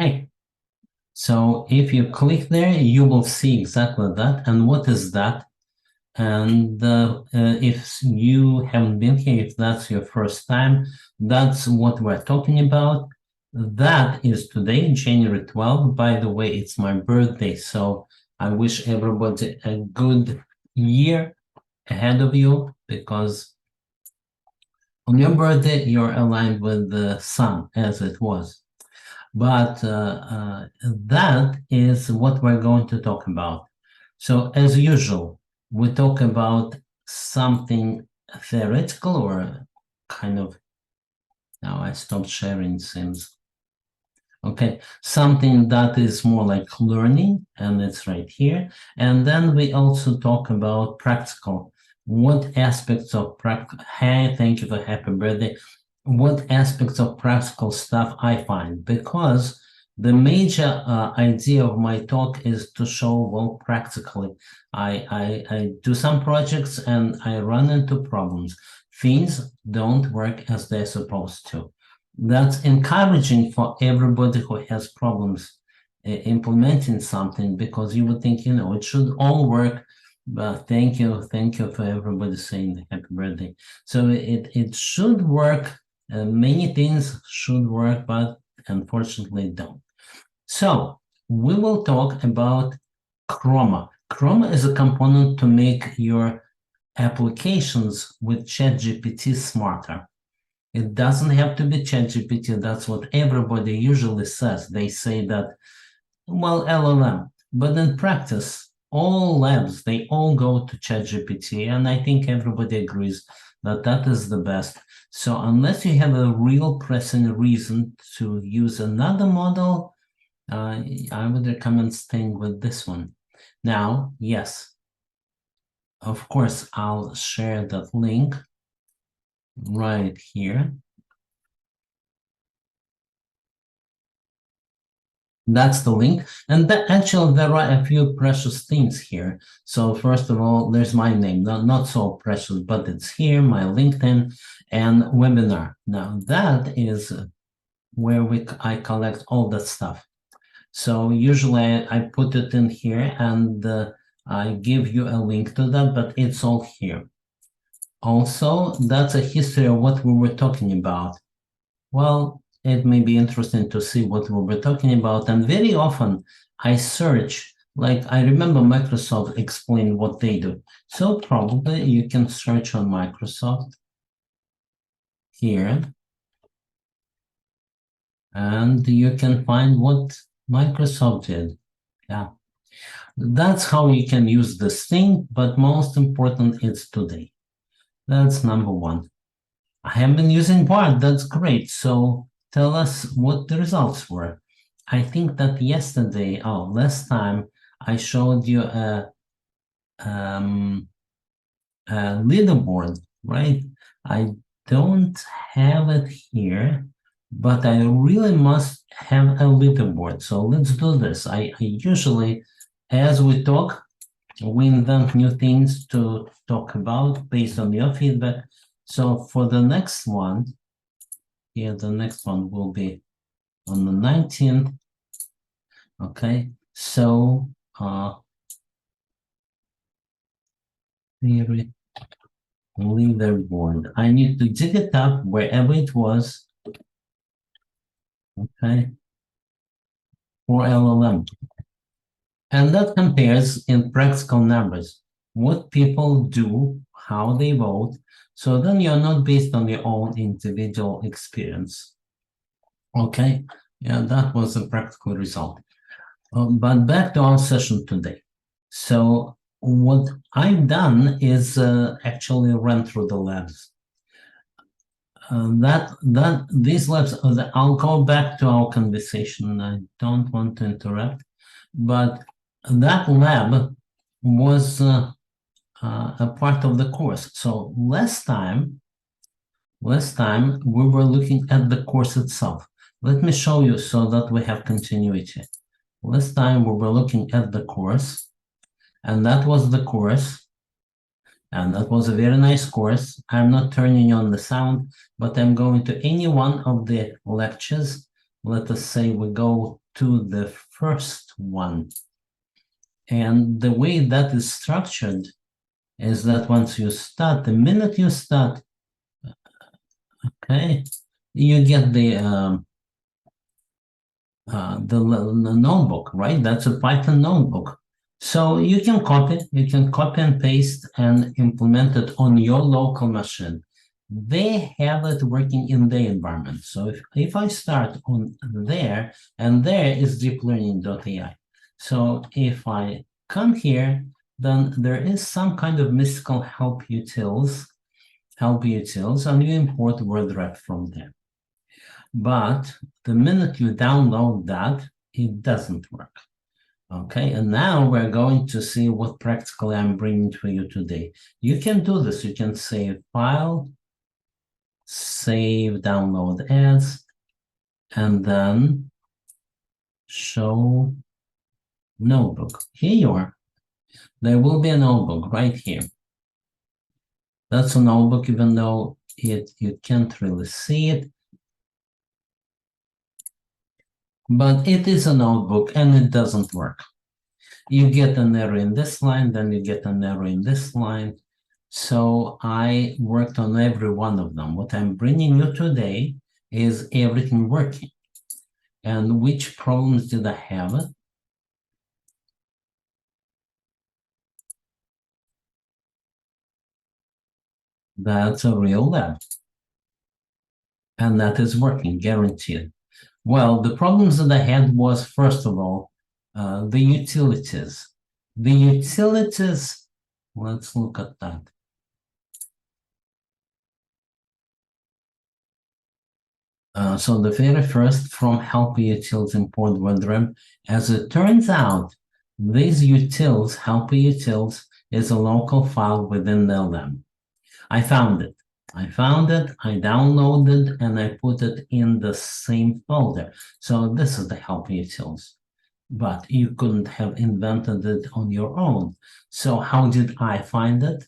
Okay. So if you click there, you will see exactly that. And what is that? And if you haven't been here, if that's your first time, that's what we're talking about. That is today, January 12th. By the way, it's my birthday. So I wish everybody a good year ahead of you, because on your birthday, you're aligned with the sun as it was. But that is what we're going to talk about. So as usual, we talk about something theoretical or kind of, now I stopped sharing Sims. Okay, something that is more like learning, and it's right here. And then we also talk about practical. What aspects of practical, hey, thank you for happy birthday. What aspects of practical stuff I find, because the major idea of my talk is to show, well, practically. I do some projects and I run into problems. Things don't work as they're supposed to. That's encouraging for everybody who has problems implementing something, because you would think, it should all work. But thank you for everybody saying happy birthday. So it should work. Many things should work, but unfortunately don't. So we will talk about Chroma. Chroma is a component to make your applications with ChatGPT smarter. It doesn't have to be ChatGPT. That's what everybody usually says. They say that, well, LLM. But in practice, all labs, they all go to ChatGPT. And I think everybody agrees that that is the best. So unless you have a real pressing reason to use another model, I would recommend staying with this one. Now, yes, of course, I'll share that link right here. That's the link. And that, actually, there are a few precious things here. So first of all, there's my name, not so precious, but it's here, my LinkedIn and webinar. Now that is where I collect all that stuff. So usually I put it in here and I give you a link to that, but it's all here. Also, that's a history of what we were talking about. Well, it may be interesting to see what we were talking about. And very often I search, like I remember Microsoft explained what they do. So probably you can search on Microsoft here. And you can find what Microsoft did. Yeah. That's how you can use this thing, but most important is today. That's number one. I have been using Bard, that's great. So tell us what the results were. I think that yesterday, last time, I showed you a leaderboard, right? I don't have it here, but I really must have a leaderboard. So let's do this. I usually, as we talk, we invent new things to talk about based on your feedback. So for the next one, here, the next one will be on the 19th. Okay, so leaderboard. I need to dig it up wherever it was. Okay, for LLM. And that compares in practical numbers what people do, how they vote. So then you're not based on your own individual experience. Okay, yeah, that was a practical result. But back to our session today. So what I've done is actually run through the labs. These labs, I'll go back to our conversation. I don't want to interrupt, but that lab was a part of the course. So last time we were looking at the course itself. Let me show you so that we have continuity. Last time we were looking at the course, and that was the course, and that was a very nice course. I'm not turning on the sound, but I'm going to any one of the lectures. Let us say we go to the first one. And the way that is structured is that once you start, the minute you start, okay, you get the notebook, right? That's a Python notebook. So you can copy and paste and implement it on your local machine. They have it working in their environment. So if I start on there, and there is deeplearning.ai. So if I come here, then there is some kind of mystical help utils, and you import WordRef from there. But the minute you download that, it doesn't work. Okay, and now we're going to see what practically I'm bringing to you today. You can do this. You can save file, save download as, and then show notebook. Here you are. There will be a notebook right here. That's a notebook, even though you can't really see it. But it is a notebook and it doesn't work. You get an error in this line, then you get an error in this line. So I worked on every one of them. What I'm bringing you today is everything working. And which problems did I have? That's a real lab. And that is working, guaranteed. Well, the problems that I had was, first of all, the utilities. The utilities, let's look at that. So the very first from help utils import WordRem. As it turns out, these utils, help utils, is a local file within the LM. I found it, I downloaded, and I put it in the same folder. So this is the help utils, but you couldn't have invented it on your own. So how did I find it?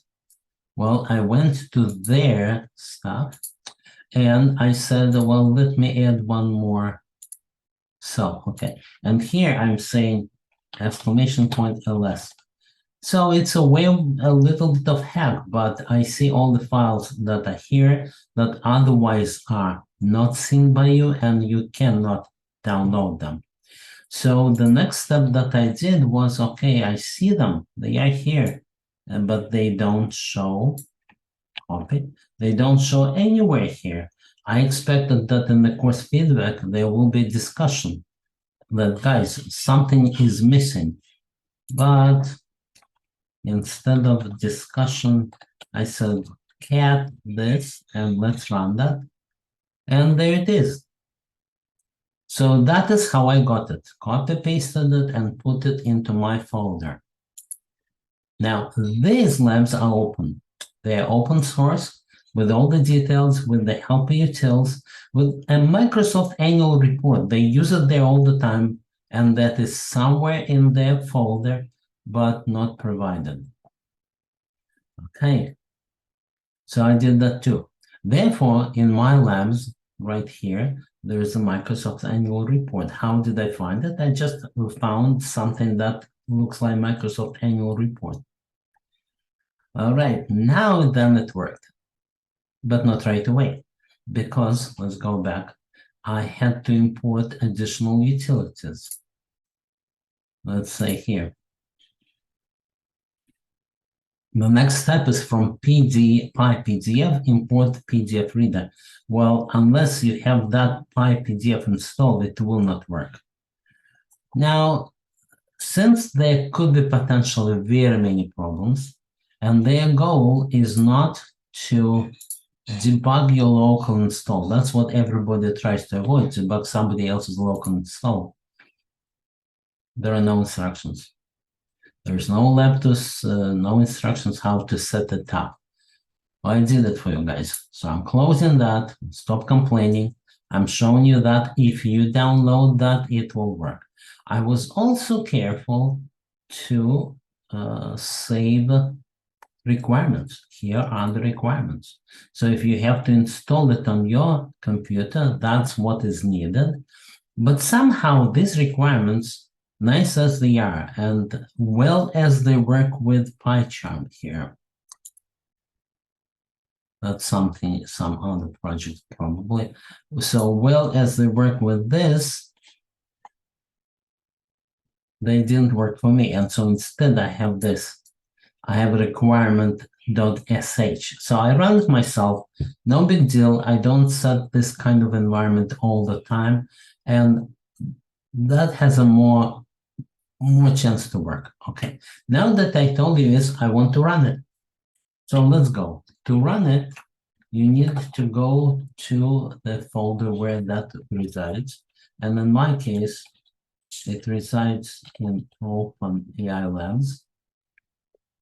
Well, I went to their stuff and I said, well, let me add one more cell. Okay, and here I'm saying exclamation point ls. So it's a little bit of hack, but I see all the files that are here that otherwise are not seen by you and you cannot download them. So the next step that I did was, okay, I see them, they are here, but they don't show, copy, they don't show anywhere here. I expected that in the course feedback, there will be discussion that, guys, something is missing, but instead of discussion, I said, cat this, and let's run that. And there it is. So that is how I got it. Copy pasted it and put it into my folder. Now, these labs are open. They are open source with all the details, with the help utils, with a Microsoft annual report. They use it there all the time, and that is somewhere in their folder, but not provided. Okay, so I did that too. Therefore, in my labs right here, there is a Microsoft annual report. How did I find it? I just found something that looks like Microsoft annual report. All right, now then it worked, but not right away, because let's go back. I had to import additional utilities. Let's say here. The next step is from PyPDF, import PDF reader. Well, unless you have that PyPDF installed, it will not work. Now, since there could be potentially very many problems, and their goal is not to debug your local install. That's what everybody tries to avoid, to debug somebody else's local install. There are no instructions. There's no no instructions how to set it up. I did it for you guys. So I'm closing that, stop complaining. I'm showing you that if you download that, it will work. I was also careful to save requirements. Here are the requirements. So if you have to install it on your computer, that's what is needed. But somehow these requirements, nice as they are, and well as they work with PyCharm here, that's something, some other project probably. So well as they work with this, they didn't work for me. And so instead I have this. I have a requirement.sh. So I run it myself. No big deal. I don't set this kind of environment all the time. And that has a more chance to work. Okay. Now that I told you this, I want to run it. So let's go. To run it, you need to go to the folder where that resides. And in my case, it resides in OpenAI Labs.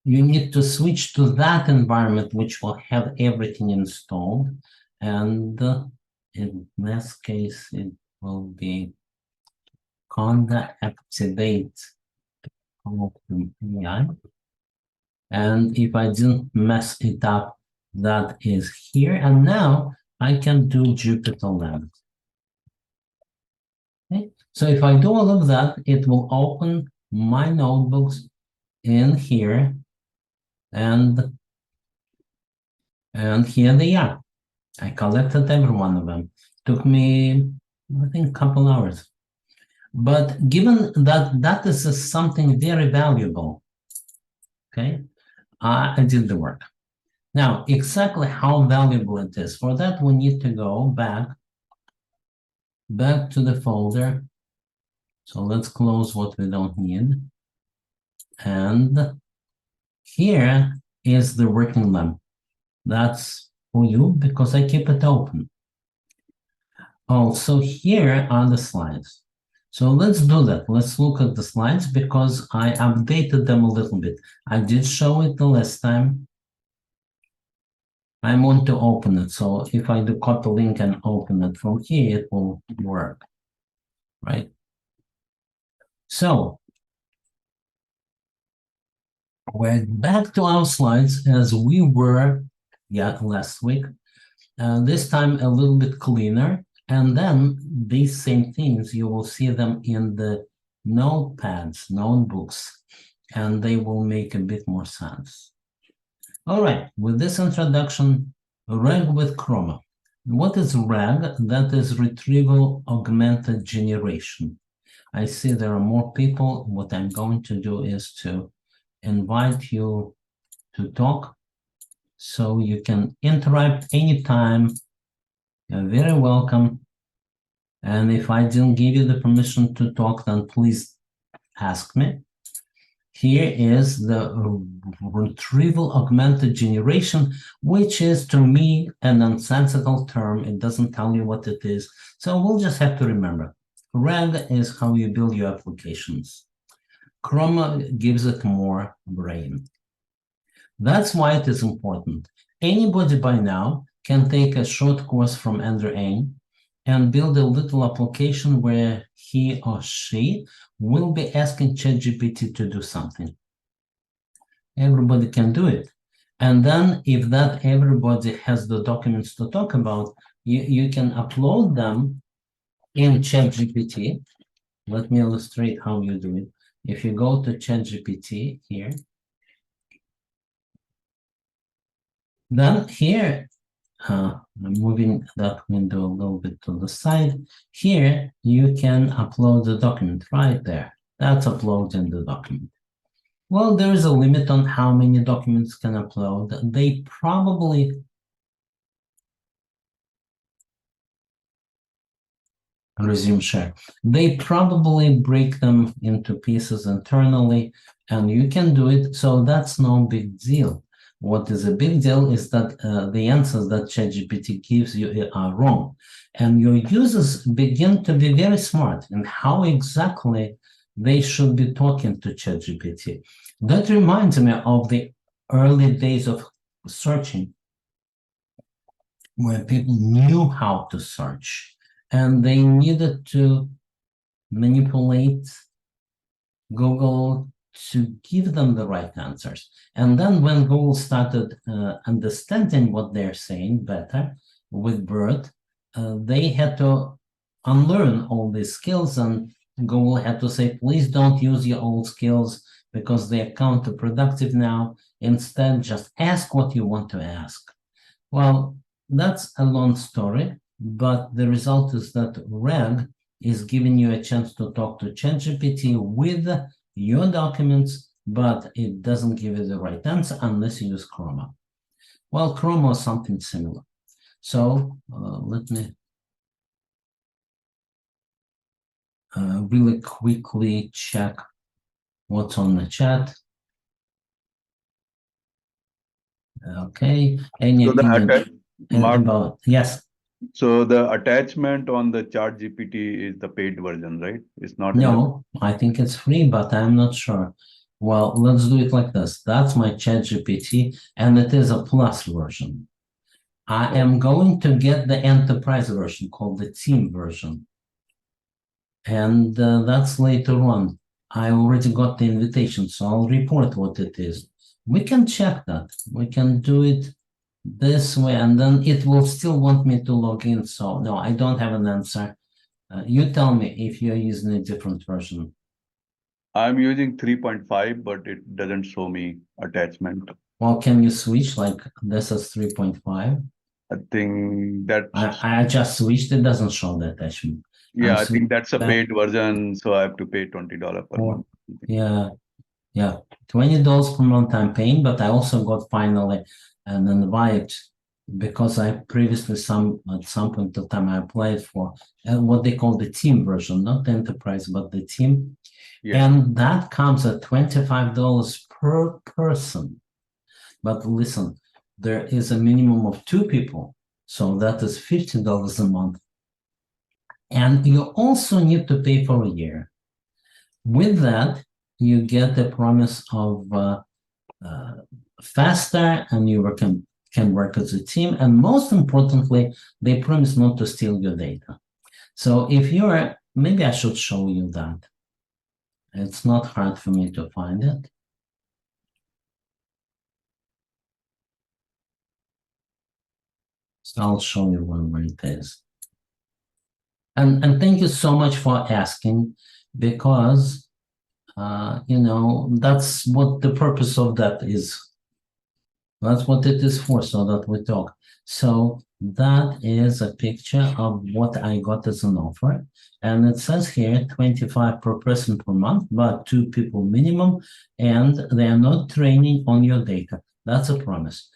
You need to switch to that environment, which will have everything installed. And in this case, it will be conda activate OpenAI. And if I didn't mess it up, that is here. And now I can do Jupyter Labs. Okay. So if I do all of that, it will open my notebooks in here. And here they are. I collected every one of them. Took me, I think, a couple hours. But given that that is something very valuable, okay, I did the work. Now, exactly how valuable it is, for that we need to go back to the folder. So let's close what we don't need. And here is the working lab. That's for you because I keep it open. Also, here are the slides. So let's do that. Let's look at the slides because I updated them a little bit. I did show it the last time. I want to open it. So if I do copy link and open it from here, it will work, right? So we're back to our slides as we were last week. This time a little bit cleaner. And then these same things, you will see them in the notepads, notebooks, and they will make a bit more sense. All right, with this introduction, RAG with Chroma. What is RAG? That is Retrieval Augmented Generation. I see there are more people. What I'm going to do is to invite you to talk so you can interrupt anytime. You're very welcome. And if I didn't give you the permission to talk, then please ask me. Here is the Retrieval Augmented Generation, which is to me a nonsensical term. It doesn't tell you what it is. So we'll just have to remember. RAG is how you build your applications. Chroma gives it more brain. That's why it is important. Anybody by now can take a short course from Andrew Ng and build a little application where he or she will be asking ChatGPT to do something. Everybody can do it. And then if that everybody has the documents to talk about, you can upload them in ChatGPT. Let me illustrate how you do it. If you go to ChatGPT here, then here, I'm moving that window a little bit to the side. Here, you can upload the document right there. That's uploading the document. Well, there is a limit on how many documents can upload. They probably resume share. They probably break them into pieces internally, and you can do it. So that's no big deal. What is a big deal is that the answers that ChatGPT gives you are wrong. And your users begin to be very smart in how exactly they should be talking to ChatGPT. That reminds me of the early days of searching, where people knew how to search and they needed to manipulate Google to give them the right answers. And then when Google started understanding what they're saying better with BERT, they had to unlearn all these skills, and Google had to say, please don't use your old skills because they are counterproductive now. Instead, just ask what you want to ask. Well, that's a long story, but the result is that RAG is giving you a chance to talk to ChatGPT with your documents, but it doesn't give you the right answer unless you use Chroma. Well, Chroma is something similar. So let me really quickly check what's on the chat. Okay, any So opinion Mark, about, yes? so the attachment on the Chat GPT is the paid version, right? It's not in the. No, I think it's free, but I'm not sure. Well, let's do it like this. That's my ChatGPT, and it is a plus version. I am going to get the enterprise version called the team version. And that's later on. I already got the invitation, so I'll report what it is. We can check that. We can do it this way, and then it will still want me to log in. So no, I don't have an answer. You tell me if you're using a different version. I'm using 3.5, but it doesn't show me attachment. Well, can you switch like this is 3.5? I think that. I just switched. It doesn't show the attachment. Yeah, I think that's a paid version, so I have to pay $20 per month. Yeah, yeah, $20 per month I'm paying, but I also got finally an invite because I previously at some point of time I applied for what they call the team version, not the enterprise, but the team. Yes. And that comes at $25 per person. But listen, there is a minimum of 2 people, so that is $50 a month. And you also need to pay for a year. With that, you get the promise of faster, and you can work as a team. And most importantly, they promise not to steal your data. So if you're, maybe I should show you that. It's not hard for me to find it. So I'll show you where it is. And thank you so much for asking, because you know, that's what the purpose of that is. That's what it is for, so that we talk. So that is a picture of what I got as an offer. And it says here 25 per person per month, but 2 people minimum, and they are not training on your data. That's a promise.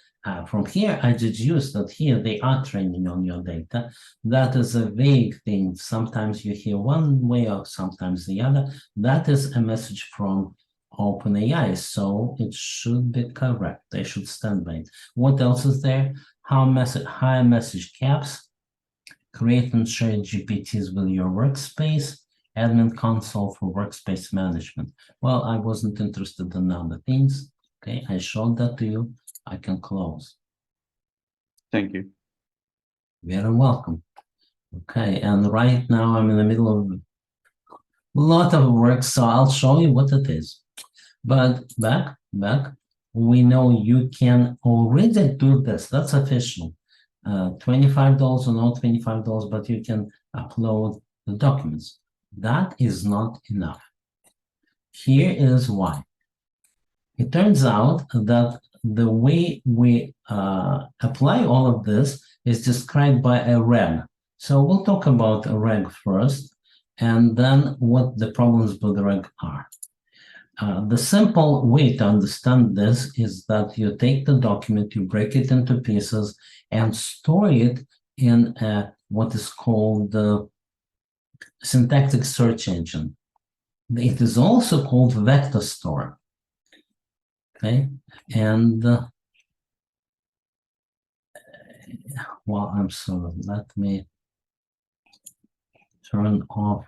From here, I deduce that here they are training on your data. That is a vague thing. Sometimes you hear one way or sometimes the other. That is a message from OpenAI, so it should be correct. They should stand by it. What else is there? High message caps, create and share GPTs with your workspace, admin console for workspace management. Well, I wasn't interested in other things. Okay, I showed that to you. I can close. Thank you. Very welcome. Okay, and right now I'm in the middle of a lot of work, so I'll show you what it is. But back, we know you can already do this. That's official. $25 or not $25, but you can upload the documents. That is not enough. Here is why. It turns out that the way we apply all of this is described by a RAG. So we'll talk about a RAG first, and then what the problems with the RAG are. The simple way to understand this is that you take the document, you break it into pieces, and store it in what is called the syntactic search engine. It is also called vector store. Okay, and well, I'm sorry, let me turn off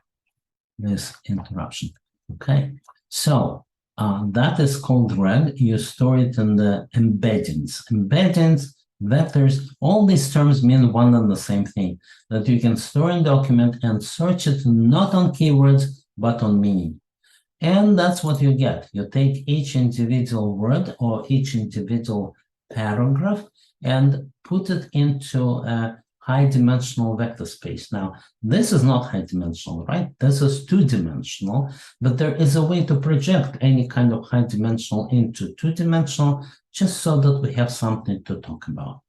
this interruption. Okay, so that is called RAG. You store it in the embeddings. Embeddings, vectors, all these terms mean one and the same thing, that you can store a document and search it not on keywords, but on meaning. And that's what you get. You take each individual word or each individual paragraph and put it into a high-dimensional vector space. Now, this is not high-dimensional, right? This is two-dimensional, but there is a way to project any kind of high-dimensional into two-dimensional, just so that we have something to talk about.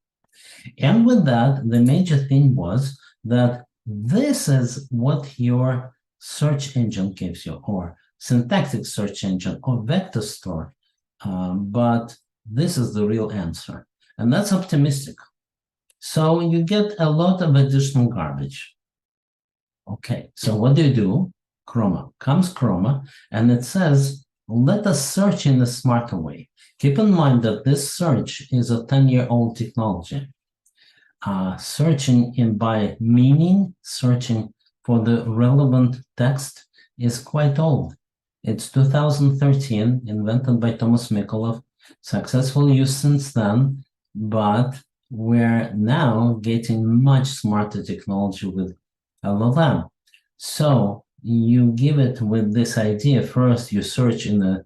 And with that, the major thing was that this is what your search engine gives you, or syntactic search engine, or vector store. But this is the real answer. And that's optimistic. So you get a lot of additional garbage. Okay, so what do? Chroma. Comes Chroma, and it says, let us search in a smarter way. Keep in mind that this search is a 10-year-old technology. Searching in by meaning, searching for the relevant text is quite old. It's 2013, invented by Thomas Mikolov, successfully used since then, but we're now getting much smarter technology with LLM. So you give it with this idea. First, you search in a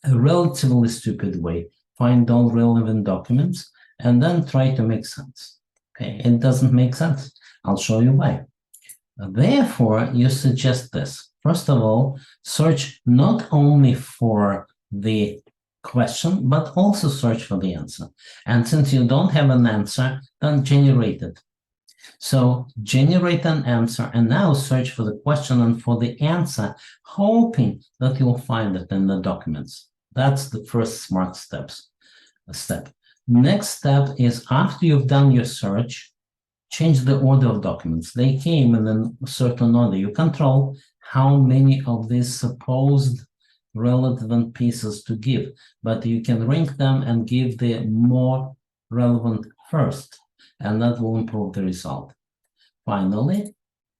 relatively stupid way, find all relevant documents, and then try to make sense. Okay, it doesn't make sense. I'll show you why. Therefore, you suggest this. First of all, search not only for the question, but also search for the answer. And since you don't have an answer, then generate it. So generate an answer and now search for the question and for the answer, hoping that you'll find it in the documents. That's the first smart step. Next step is, after you've done your search, change the order of documents. They came in a certain order. You control how many of these supposed relevant pieces to give, but you can rank them and give the more relevant first, and that will improve the result. Finally,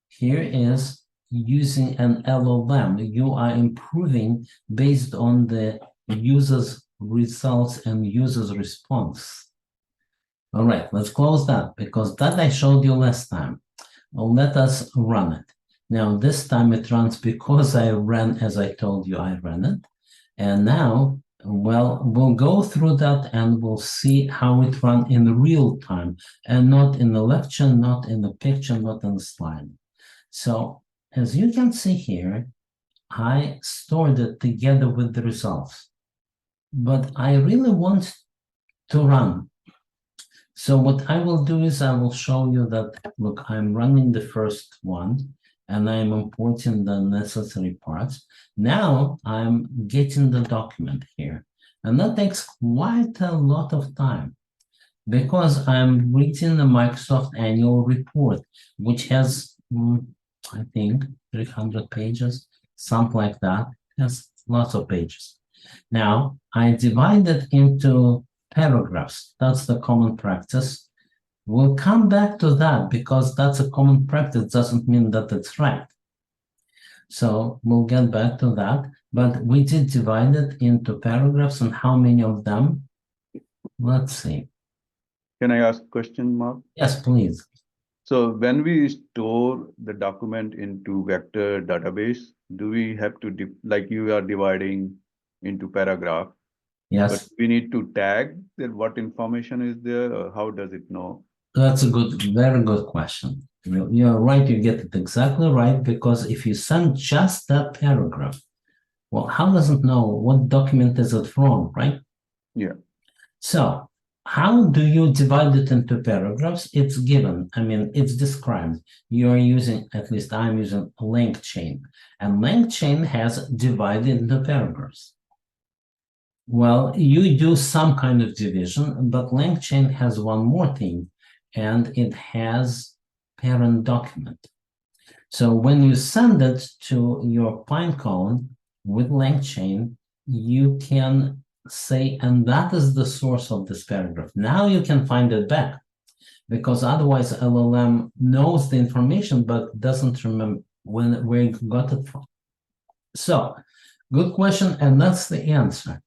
here is using an LLM. You are improving based on the user's results and user's response. All right, let's close that, because that I showed you last time. Let us run it. Now, this time it runs because I ran, as I told you, I ran it. And now, well, we'll go through that and we'll see how it runs in real time, and not in the lecture, not in the picture, not in the slide. So, as you can see here, I stored it together with the results. But I really want to run. So what I will do is I will show you that, look, I'm running the first one and I'm importing the necessary parts. Now I'm getting the document here. And that takes quite a lot of time because I'm reading the Microsoft annual report, which has, I think, 300 pages, something like that. It has lots of pages. Now, I divide it into paragraphs. That's the common practice. We'll come back to that because that's a common practice. Doesn't mean that it's right. So we'll get back to that. But we did divide it into paragraphs, and how many of them? Let's see. Can I ask a question, Mark? Yes, please. So when we store the document into vector database, do we have to, like you are dividing into paragraph? Yes. But we need to tag that what information is there, or how does it know? That's a very good question. You're right, you get it exactly right, because if you send just that paragraph, well, how does it know what document is it from, right? Yeah. So how do you divide it into paragraphs? It's given. I mean, it's described. You're using, at least I'm using, a length chain. And length chain has divided into paragraphs. Well, you do some kind of division, but length chain has one more thing, and it has parent document. So when you send it to your Pinecone with length chain, you can say, and that is the source of this paragraph. Now you can find it back, because otherwise LLM knows the information but doesn't remember where you got it from. So, good question, and that's the answer.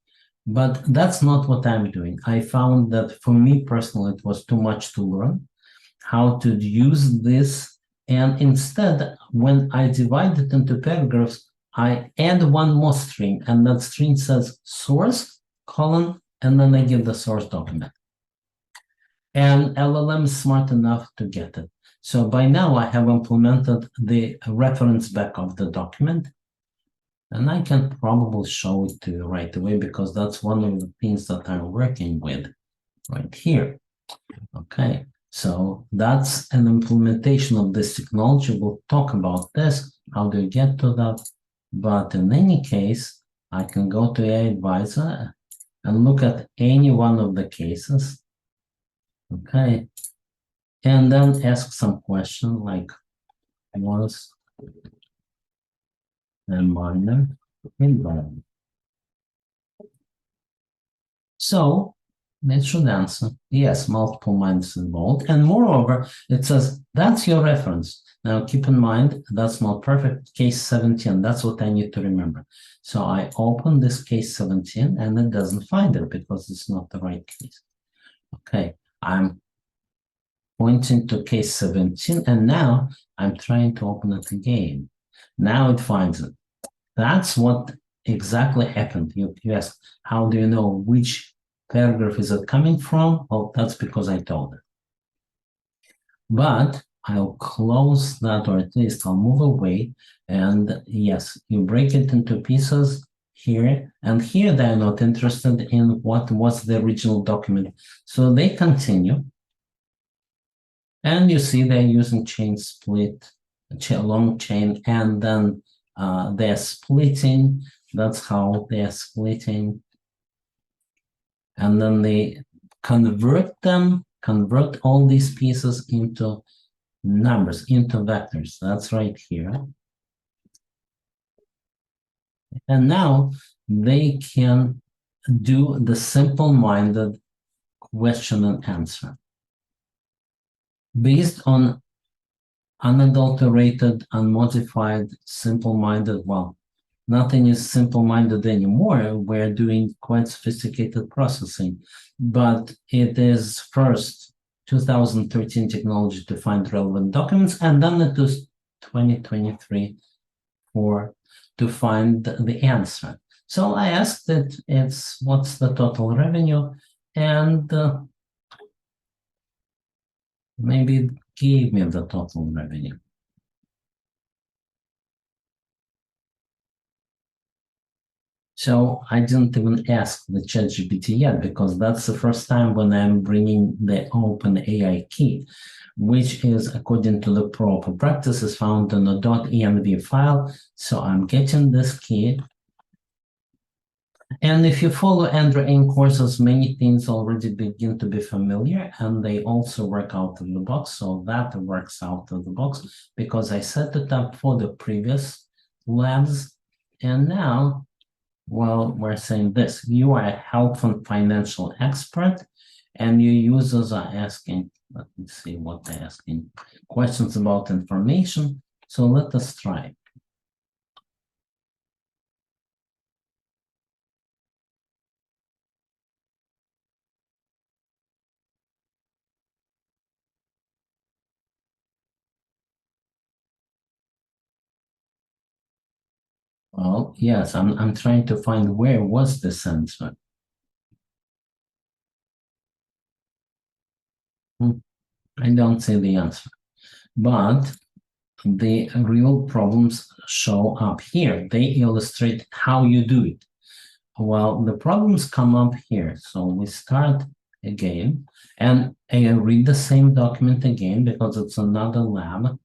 But that's not what I'm doing. I found that for me personally, it was too much to learn how to use this. And instead, when I divide it into paragraphs, I add one more string, and that string says source, colon, and then I give the source document. And LLM is smart enough to get it. So by now I have implemented the reference back of the document. And I can probably show it to you right away because that's one of the things that I'm working with right here. Okay, so that's an implementation of this technology. We'll talk about this. How do you get to that? But in any case, I can go to AI Advisor and look at any one of the cases. Okay, and then ask some question like, was a minor environment? So it should answer yes, multiple minors involved. And moreover, it says that's your reference. Now keep in mind that's not perfect. Case 17, that's what I need to remember. So I open this case 17 and it doesn't find it because it's not the right case. Okay, I'm pointing to case 17 and now I'm trying to open it again. Now it finds it. That's what exactly happened. You asked, how do you know which paragraph is it coming from? Well, that's because I told it. But I'll close that, or at least I'll move away. And yes, you break it into pieces here. And here they're not interested in what was the original document. So they continue. And you see they're using chain split, long chain, and then they're splitting. That's how they're splitting. And then they convert all these pieces into numbers, into vectors. That's right here. And now they can do the simple-minded question and answer based on unadulterated, unmodified, simple-minded. Well, nothing is simple-minded anymore. We're doing quite sophisticated processing, but it is first 2013 technology to find relevant documents, and then it is 2023 to find the answer. So I asked it, what's the total revenue, and maybe it gave me the total revenue. So I didn't even ask the ChatGPT yet because that's the first time when I'm bringing the OpenAI key, which is, according to the proper practices, found in a .env file. So I'm getting this key. And if you follow Andrew Ng courses, many things already begin to be familiar, and they also work out of the box. So that works out of the box because I set it up for the previous labs. And now, well, we're saying this: you are a health and financial expert, and your users are asking, let me see what they're asking, questions about information. So let us try. Well, yes, I'm trying to find where was the sensor. I don't see the answer, but the real problems show up here. They illustrate how you do it. Well, the problems come up here. So we start again, and I read the same document again because it's another lab,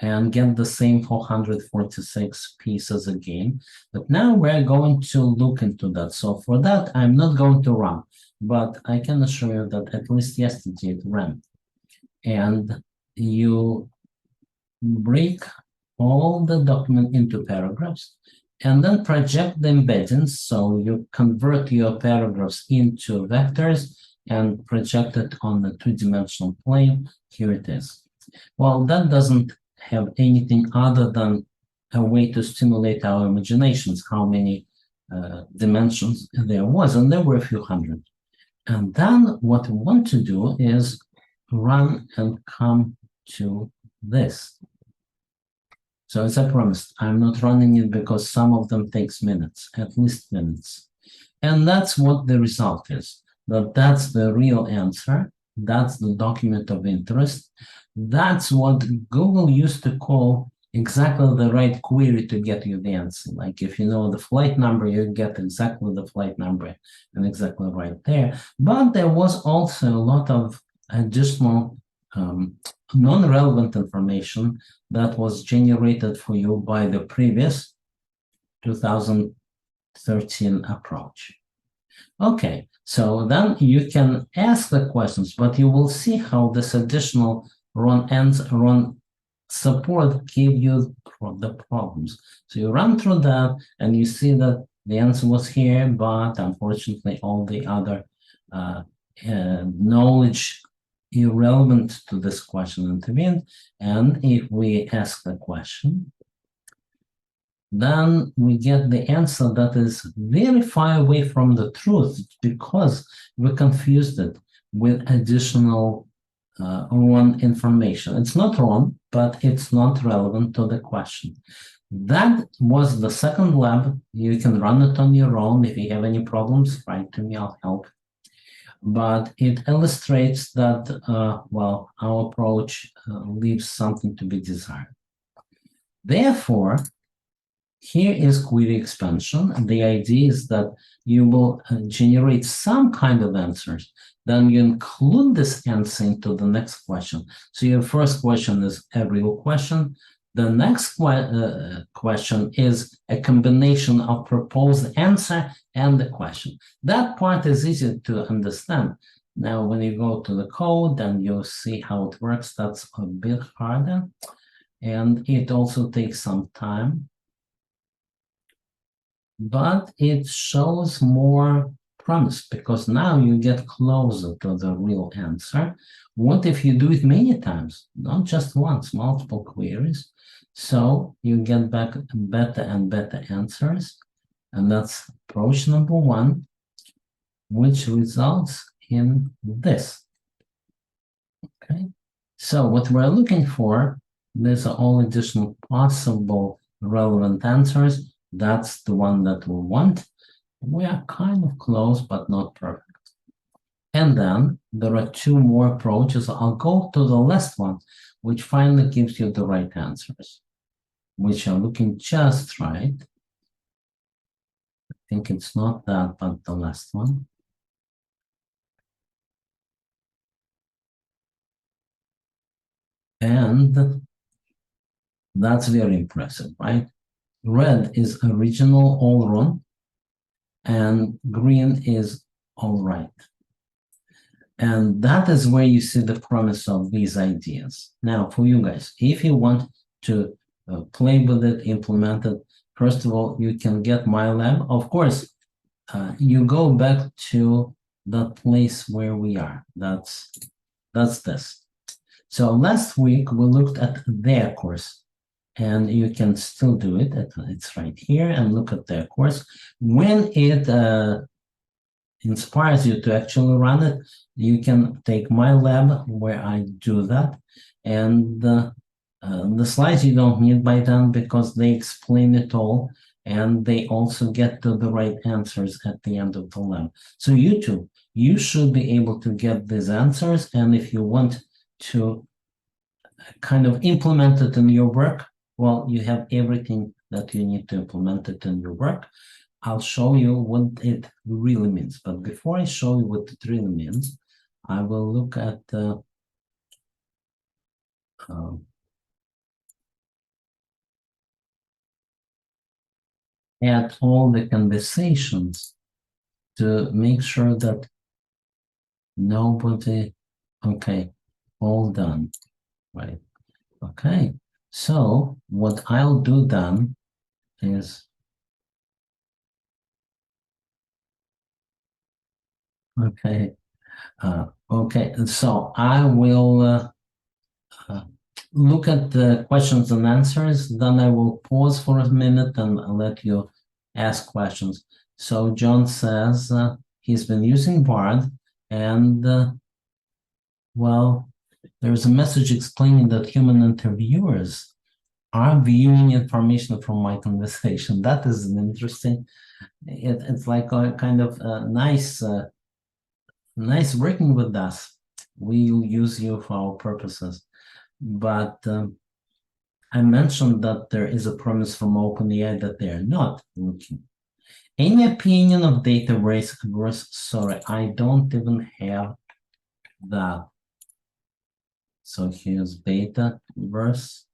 and get the same 446 pieces again. But now we're going to look into that. So for that, I'm not going to run, but I can assure you that at least yesterday it ran. And you break all the document into paragraphs and then project the embeddings. So you convert your paragraphs into vectors and project it on the two-dimensional plane. Here it is. Well, that doesn't have anything other than a way to stimulate our imaginations, how many dimensions there was, and there were a few hundred. And then what we want to do is run and come to this. So as I promised, I'm not running it because some of them takes minutes, at least minutes. And that's what the result is, that's the real answer. That's the document of interest. That's what Google used to call exactly the right query to get you the answer. Like if you know the flight number, you get exactly the flight number and exactly right there. But there was also a lot of additional non-relevant information that was generated for you by the previous 2013 approach. Okay, so then you can ask the questions, but you will see how this additional run support give you the problems. So you run through that and you see that the answer was here, but unfortunately all the other knowledge irrelevant to this question intervened. And if we ask the question, then we get the answer that is very far away from the truth because we confused it with additional wrong information. It's not wrong, but it's not relevant to the question. That was the second lab. You can run it on your own. If you have any problems, write to me, I'll help. But it illustrates that, well, our approach leaves something to be desired. Therefore, here is query expansion, and the idea is that you will generate some kind of answers. Then you include this answer into the next question. So your first question is a real question. The next question is a combination of proposed answer and the question. That part is easy to understand. Now, when you go to the code, then you'll see how it works. That's a bit harder. And it also takes some time. But it shows more promise because now you get closer to the real answer. What if you do it many times, not just once, multiple queries? So you get back better and better answers. And that's approach number one, which results in this. Okay. So what we're looking for, these are all additional possible relevant answers. That's the one that we want. We are kind of close, but not perfect. And then there are two more approaches. I'll go to the last one, which finally gives you the right answers, which are looking just right. I think it's not that, but the last one. And that's very impressive, right? Red is original, all wrong, and green is all right. And that is where you see the promise of these ideas. Now, for you guys, if you want to play with it, implement it, first of all, you can get my lab. Of course, you go back to the place where we are. That's this. So last week, we looked at their course. And you can still do it. It's right here, and look at their course. When it inspires you to actually run it, you can take my lab where I do that. And the slides you don't need by then because they explain it all, and they also get to the right answers at the end of the lab. So you too, you should be able to get these answers. And if you want to kind of implement it in your work, well, you have everything that you need to implement it in your work. I'll show you what it really means. But before I show you what it really means, I will look at all the conversations to make sure that nobody, okay, all done, right? Okay. So what I'll do then is, okay, so I will look at the questions and answers, then I will pause for a minute and let you ask questions. So John says he's been using Bard, and well, there's a message explaining that human interviewers are viewing information from my conversation. That is an interesting. It's like a kind of nice working with us. we'll use you for our purposes. But I mentioned that there is a promise from OpenAI that they are not looking. Any opinion of Dataverse? Sorry, I don't even have that. So here's Dataverse.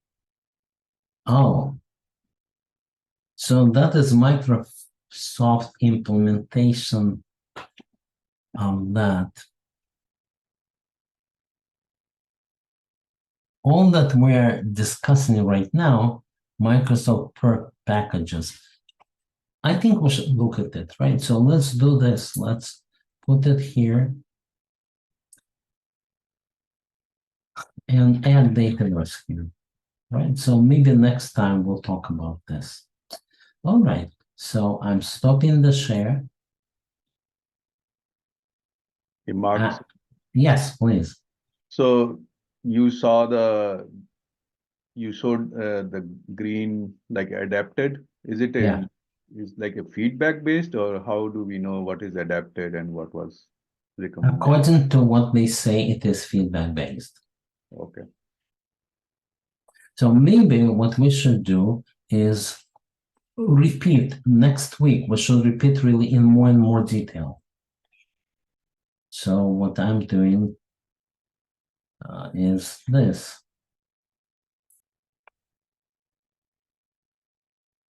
Oh, so that is Microsoft implementation of that. All that we're discussing right now, Microsoft per packages. I think we should look at it, right? So let's do this. Let's put it here and add Dataverse here, right? So maybe next time we'll talk about this. All right, so I'm stopping the share. Hey, Mark, Yes, please. so you showed the green like adapted. Is it Yeah. is like a feedback based, or how do we know what is adapted and what was recommended? According to what they say, it is feedback based. Okay. So maybe what we should do is repeat next week. We should repeat really in more and more detail. So what I'm doing is this.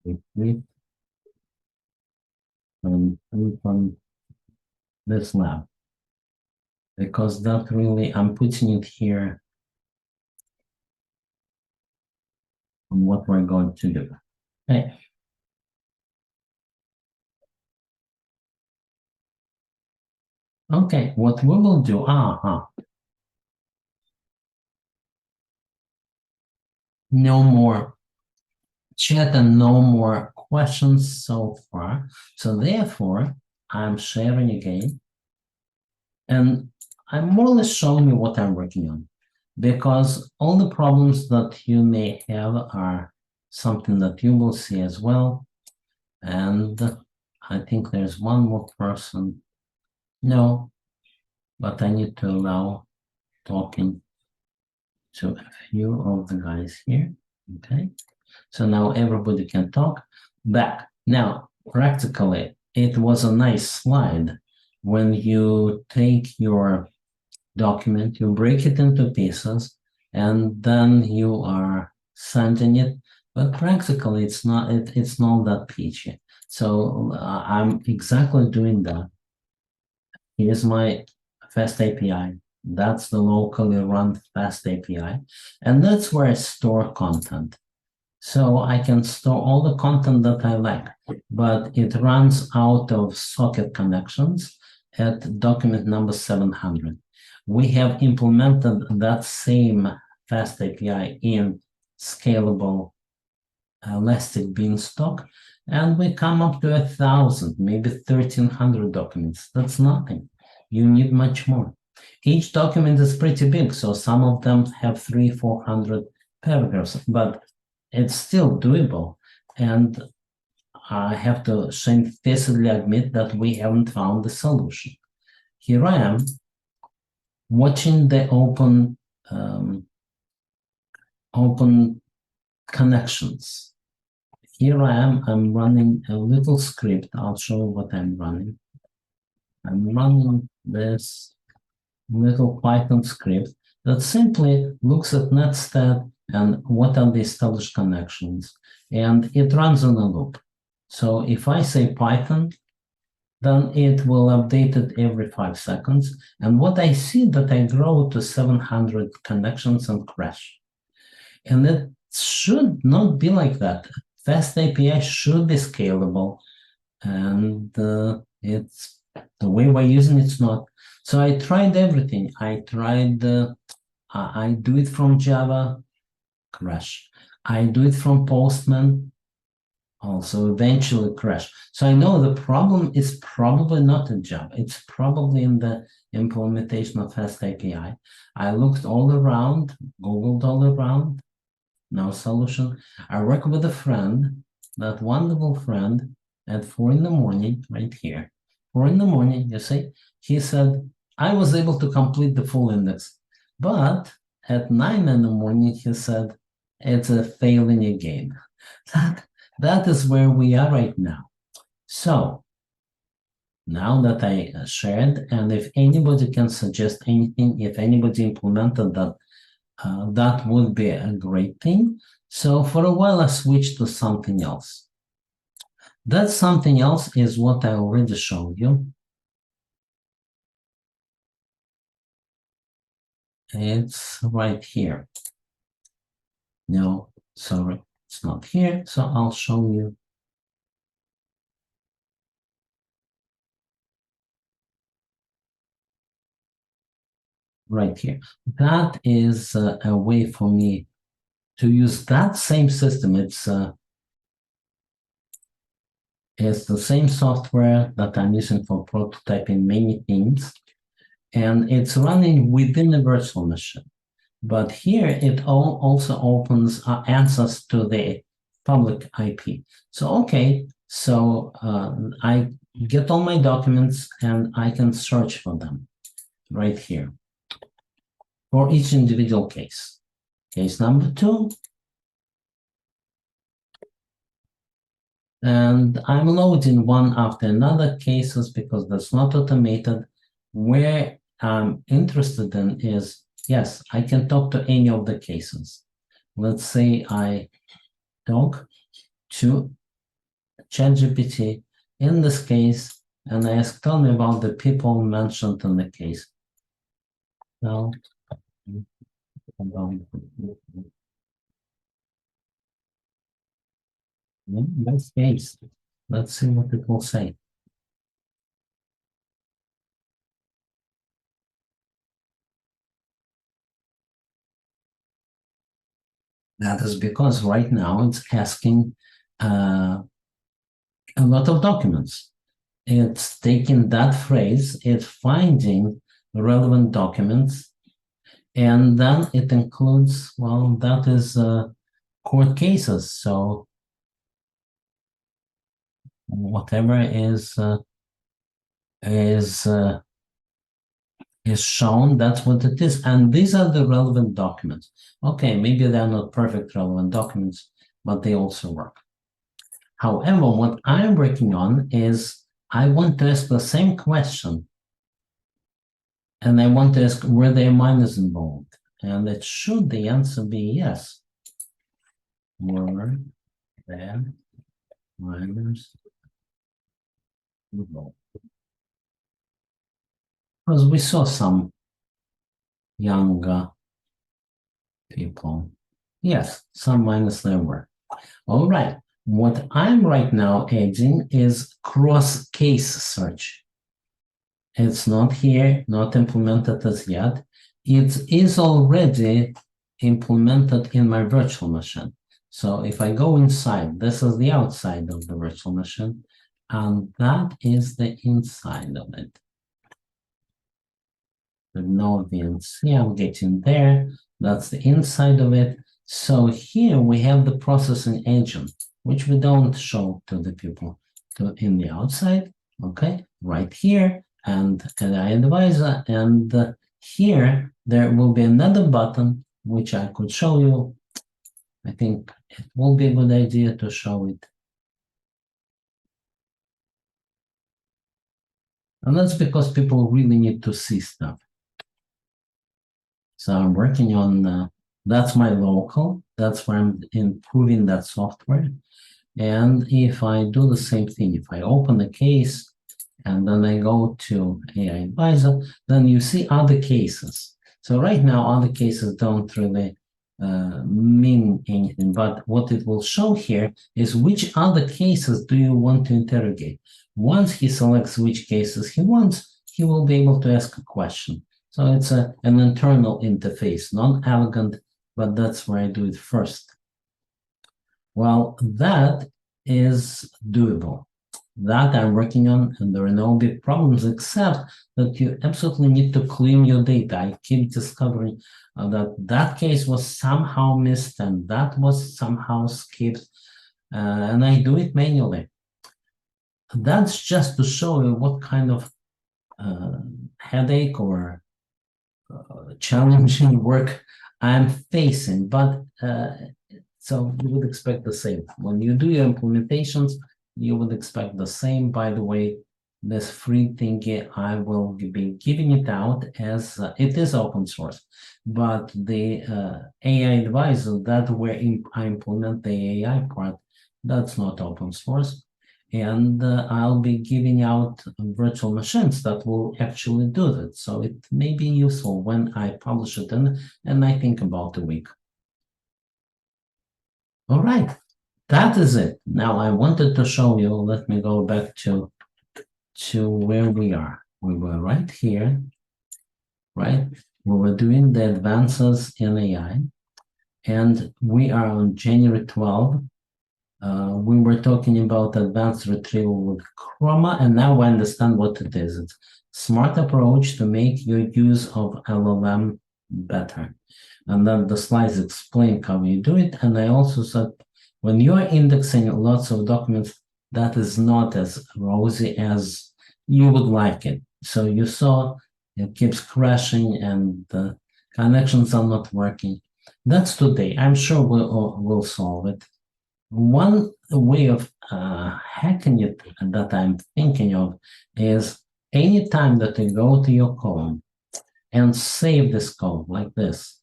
Repeat and open this lab. Because that really, I'm putting it here on what we're going to do. Okay. Okay, what we will do, no more chat and no more questions so far. So therefore, I'm sharing again. And I'm more or less showing you what I'm working on. Because all the problems that you may have are something that you will see as well. And I think there's one more person. No, but I need to allow talking to a few of the guys here. Okay, so now everybody can talk. Back. Now, practically, it was a nice slide. When you take your document, you break it into pieces, and then you are sending it. But practically, it's not that peachy. So I'm exactly doing that. Here's my Fast API. That's the locally run Fast API. And that's where I store content. So I can store all the content that I like, but it runs out of socket connections at document number 700. We have implemented that same Fast API in scalable Elastic Beanstalk, and we come up to 1,000, maybe 1,300 documents. That's nothing. You need much more. Each document is pretty big, so some of them have 300-400 paragraphs, but it's still doable. And I have to shamefacedly admit that we haven't found the solution. Here I am watching the open connections. Here I am, I'm running a little script. I'll show you what I'm running. I'm running this little Python script that simply looks at netstat and what are the established connections. And it runs on a loop. So if I say Python, then it will update it every 5 seconds. And what I see that I grow to 700 connections and crash. And it should not be like that. Fast API should be scalable. And it's the way we're using it's not. So I tried everything. I tried, I do it from Java, crash. I do it from Postman, also eventually crash. So I know the problem is probably not in Java. It's probably in the implementation of Fast API. I looked all around, Googled all around, no solution. I work with a friend, that wonderful friend, at 4 in the morning, right here. 4 in the morning, you see, he said, I was able to complete the full index. But at 9 in the morning, he said, it's a failing again. That is where we are right now. So now that I shared, and if anybody can suggest anything, if anybody implemented that, that would be a great thing. So for a while, I switched to something else. That something else is what I already showed you. It's right here. No, sorry, it's not here. So I'll show you. Right here. That is a way for me to use that same system. It's the same software that I'm using for prototyping many things, and it's running within a virtual machine. But here it also opens answers to the public IP. So, okay, so I get all my documents and I can search for them right here for each individual case. Case number 2. And I'm loading one after another cases because that's not automated. Where I'm interested in is, yes, I can talk to any of the cases. Let's say I talk to ChatGPT in this case, and I ask, tell me about the people mentioned in the case. Now, in this case, let's see what it will say. That is because right now it's asking a lot of documents. It's taking that phrase, it's finding relevant documents, and then it includes, well, that is court cases. So whatever is shown, that's what it is. And these are the relevant documents. Okay, maybe they're not perfect relevant documents, but they also work. However, what I'm working on is I want to ask the same question. And I want to ask, were there minors involved? And it should the answer be yes. Were there minors involved? Because we saw some younger people. Yes, some minors there were. All right. What I'm right now adding is cross-case search. It's not here, not implemented as yet. It is already implemented in my virtual machine. So if I go inside, this is the outside of the virtual machine, and that is the inside of it. With no VNC, I'm getting there. That's the inside of it. So here we have the processing agent, which we don't show to the people in the outside. Okay, right here, and AI advisor, and here there will be another button which I could show you. I think it will be a good idea to show it. And that's because people really need to see stuff. So I'm working on, that's my local, that's where I'm improving that software. And if I do the same thing, if I open the case and then I go to AI Advisor, then you see other cases. So right now, other cases don't really mean anything, but what it will show here is which other cases do you want to interrogate. Once he selects which cases he wants, he will be able to ask a question. So it's an internal interface, not elegant, but that's where I do it first. Well, that is doable. That I'm working on, and there are no big problems, except that you absolutely need to clean your data. I keep discovering that case was somehow missed and that was somehow skipped, and I do it manually. That's just to show you what kind of headache or challenging work I'm facing, but so you would expect the same. When you do your implementations, you would expect the same. By the way, this free thingy, I will be giving it out as it is open source, but the AI advisor that where I implement the AI part, that's not open source. And I'll be giving out virtual machines that will actually do that. So it may be useful when I publish it, and I think about a week. All right, that is it. Now I wanted to show you, let me go back to where we are. We were right here, right? We were doing the advances in AI, and we are on January 12th. We were talking about advanced retrieval with Chroma, and now I understand what it is. It's smart approach to make your use of LLM better. And then the slides explain how you do it. And I also said, when you are indexing lots of documents, that is not as rosy as you would like it. So you saw it keeps crashing and the connections are not working. That's today. I'm sure we'll solve it. One way of hacking it that I'm thinking of is anytime that you go to your code and save this code like this,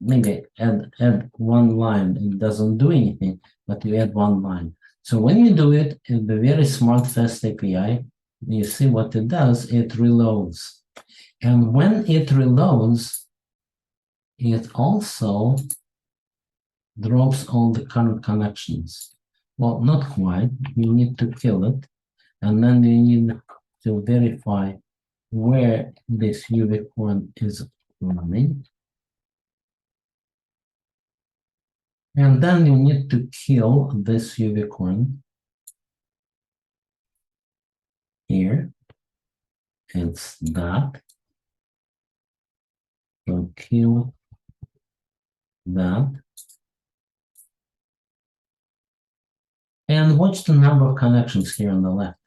maybe add one line. It doesn't do anything, but you add one line. So when you do it in the very smart fast API, you see what it does, it reloads. And when it reloads, it also drops all the current connections. Well, not quite. You need to kill it. And then you need to verify where this unicorn is running. And then you need to kill this unicorn here. It's that. So kill that. And watch the number of connections here on the left.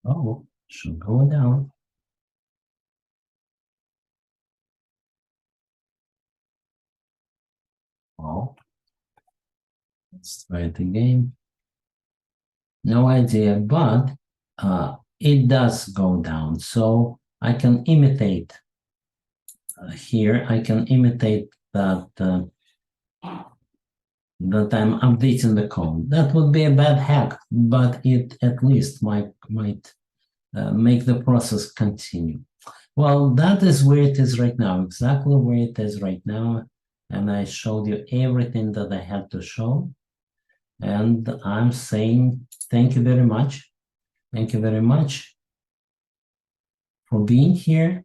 Oh, should go down. Oh, let's try it again. No idea, but it does go down. So I can imitate here. I can imitate that that I'm updating the code. That would be a bad hack, but it at least might make the process continue. Well, that is where it is right now, exactly where it is right now. And I showed you everything that I had to show. And I'm saying thank you very much. Thank you very much for being here,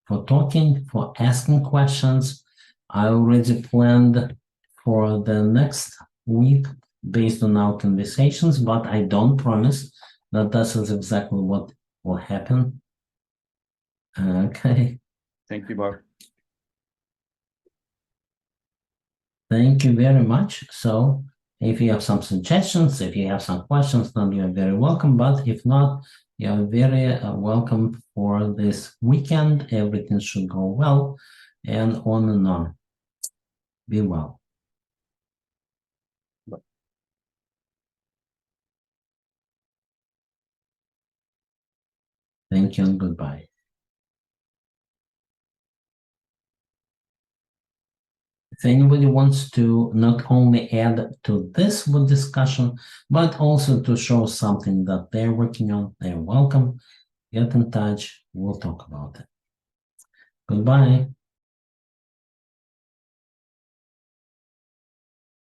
for talking, for asking questions. I already planned for the next week based on our conversations, but I don't promise that this is exactly what will happen. Okay. Thank you, Mark. Thank you very much. So if you have some suggestions, if you have some questions, then you're very welcome. But if not, you're very welcome for this weekend. Everything should go well, and on and on. Be well. Bye. Thank you and goodbye. If anybody wants to not only add to this discussion, but also to show something that they're working on, they're welcome. Get in touch. We'll talk about it. Goodbye.